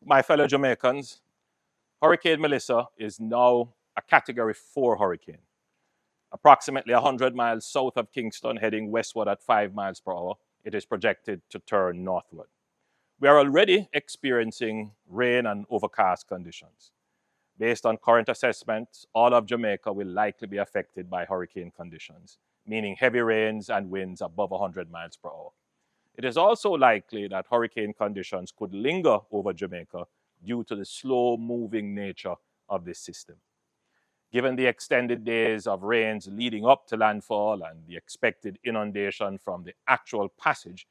My fellow Jamaicans, Hurricane Melissa is now a Category 4 hurricane. Approximately 100 miles south of Kingston, heading westward at 5 miles per hour, it is projected to turn northward. We are already experiencing rain and overcast conditions. Based on current assessments, all of Jamaica will likely be affected by hurricane conditions, meaning heavy rains and winds above 100 miles per hour. It is also likely that hurricane conditions could linger over Jamaica due to the slow-moving nature of this system. Given the extended days of rains leading up to landfall and the expected inundation from the actual passage,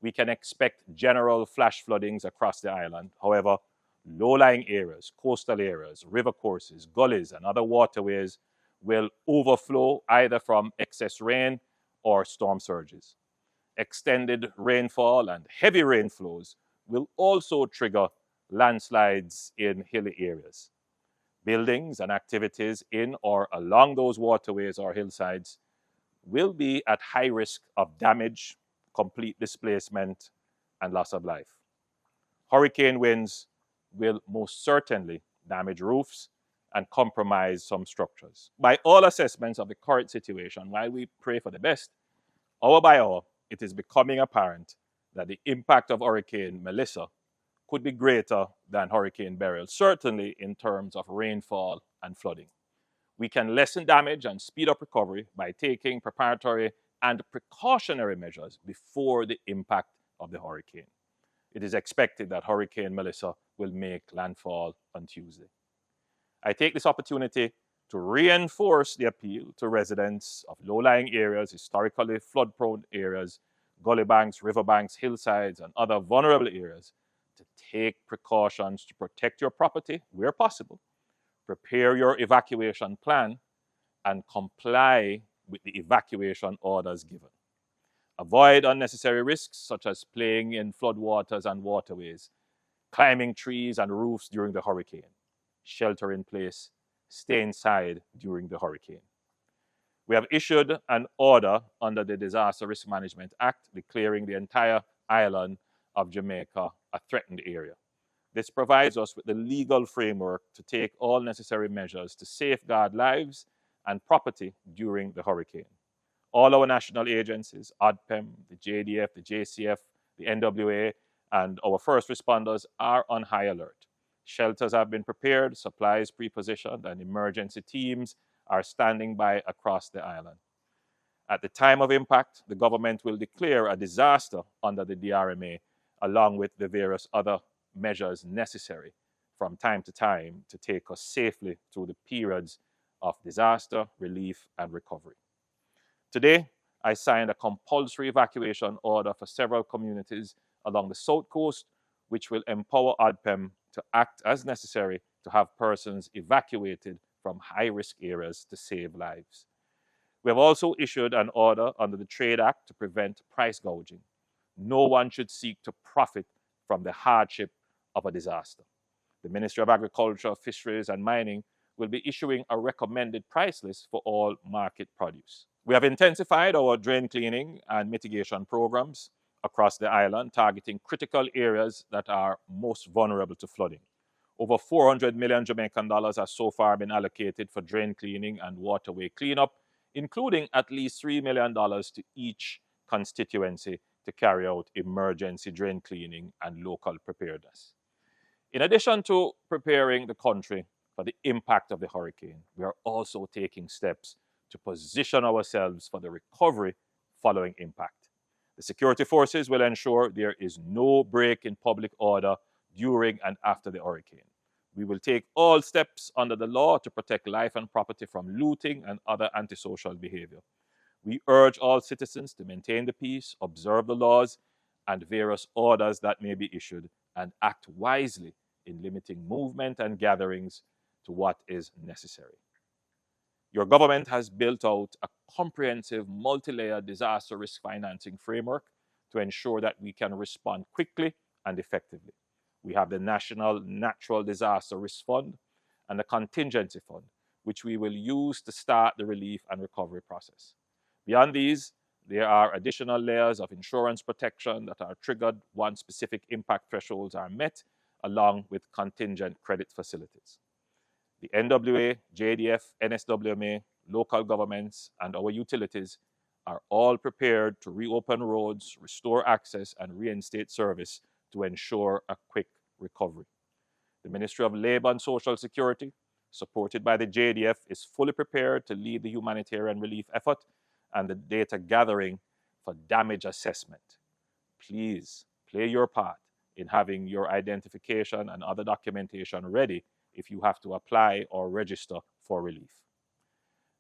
we can expect general flash floodings across the island. However, low-lying areas, coastal areas, river courses, gullies, and other waterways will overflow either from excess rain or storm surges. Extended rainfall and heavy rainflows will also trigger landslides in hilly areas. Buildings and activities in or along those waterways or hillsides will be at high risk of damage, complete displacement, and loss of life. Hurricane winds will most certainly damage roofs and compromise some structures. By all assessments of the current situation, while we pray for the best, hour by hour, it is becoming apparent that the impact of Hurricane Melissa could be greater than Hurricane Beryl, certainly in terms of rainfall and flooding. We can lessen damage and speed up recovery by taking preparatory and precautionary measures before the impact of the hurricane. It is expected that Hurricane Melissa will make landfall on Tuesday. I take this opportunity to reinforce the appeal to residents of low-lying areas, historically flood-prone areas, gully banks, riverbanks, hillsides, and other vulnerable areas to take precautions to protect your property where possible, prepare your evacuation plan, and comply with the evacuation orders given. Avoid unnecessary risks such as playing in floodwaters and waterways, climbing trees and roofs during the hurricane. Shelter in place, stay inside during the hurricane. We have issued an order under the Disaster Risk Management Act declaring the entire island of Jamaica a threatened area. This provides us with the legal framework to take all necessary measures to safeguard lives and property during the hurricane. All our national agencies, ODPEM, the JDF, the JCF, the NWA, and our first responders are on high alert. Shelters have been prepared, supplies pre-positioned, and emergency teams are standing by across the island. At the time of impact, the government will declare a disaster under the DRMA, along with the various other measures necessary from time to time to take us safely through the periods of disaster, relief, and recovery. Today, I signed a compulsory evacuation order for several communities along the South Coast, which will empower ODPEM to act as necessary to have persons evacuated from high-risk areas to save lives. We have also issued an order under the Trade Act to prevent price gouging. No one should seek to profit from the hardship of a disaster. The Ministry of Agriculture, Fisheries and Mining will be issuing a recommended price list for all market produce. We have intensified our drain cleaning and mitigation programs across the island, targeting critical areas that are most vulnerable to flooding. Over 400 million Jamaican dollars has so far been allocated for drain cleaning and waterway cleanup, including at least $3 million to each constituency to carry out emergency drain cleaning and local preparedness. In addition to preparing the country for the impact of the hurricane, we are also taking steps to position ourselves for the recovery following impact. The security forces will ensure there is no break in public order during and after the hurricane. We will take all steps under the law to protect life and property from looting and other antisocial behavior. We urge all citizens to maintain the peace, observe the laws and various orders that may be issued, and act wisely in limiting movement and gatherings to what is necessary. Your government has built out a comprehensive multi-layered disaster risk financing framework to ensure that we can respond quickly and effectively. We have the National Natural Disaster Risk Fund and the Contingency Fund, which we will use to start the relief and recovery process. Beyond these, there are additional layers of insurance protection that are triggered once specific impact thresholds are met, along with contingent credit facilities. The NWA, JDF, NSWMA, local governments, and our utilities are all prepared to reopen roads, restore access, and reinstate service to ensure a quick recovery. The Ministry of Labour and Social Security, supported by the JDF, is fully prepared to lead the humanitarian relief effort and the data gathering for damage assessment. Please play your part in having your identification and other documentation ready if you have to apply or register for relief.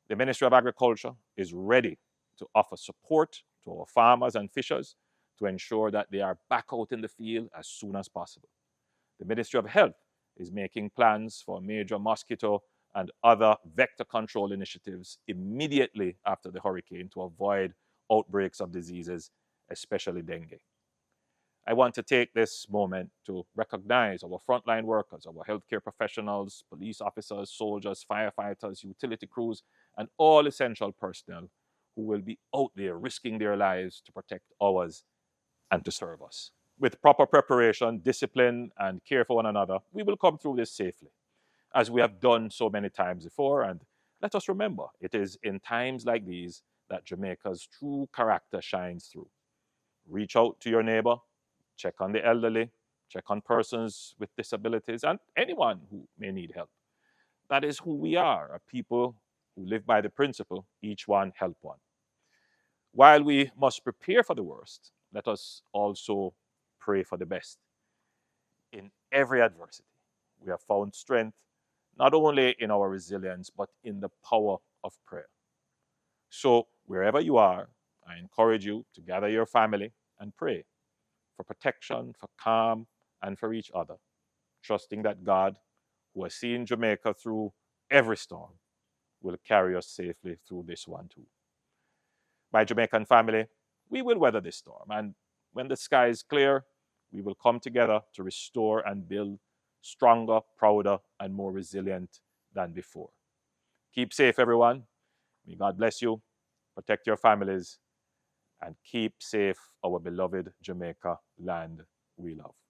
The Ministry of Agriculture is ready to offer support to our farmers and fishers to ensure that they are back out in the field as soon as possible. The Ministry of Health is making plans for major mosquito and other vector control initiatives immediately after the hurricane to avoid outbreaks of diseases, especially dengue. I want to take this moment to recognize our frontline workers, our healthcare professionals, police officers, soldiers, firefighters, utility crews, and all essential personnel who will be out there risking their lives to protect ours and to serve us. With proper preparation, discipline, and care for one another, we will come through this safely, as we have done so many times before. And let us remember, it is in times like these that Jamaica's true character shines through. Reach out to your neighbor, check on the elderly, check on persons with disabilities, and anyone who may need help. That is who we are, a people who live by the principle, each one help one. While we must prepare for the worst, let us also pray for the best. In every adversity, we have found strength, not only in our resilience, but in the power of prayer. So, wherever you are, I encourage you to gather your family and pray for protection, for calm, and for each other, trusting that God, who has seen Jamaica through every storm, will carry us safely through this one too. My Jamaican family, we will weather this storm, and when the sky is clear, we will come together to restore and build stronger, prouder, and more resilient than before. Keep safe, everyone. May God bless you, protect your families, and keep safe our beloved Jamaica land we love.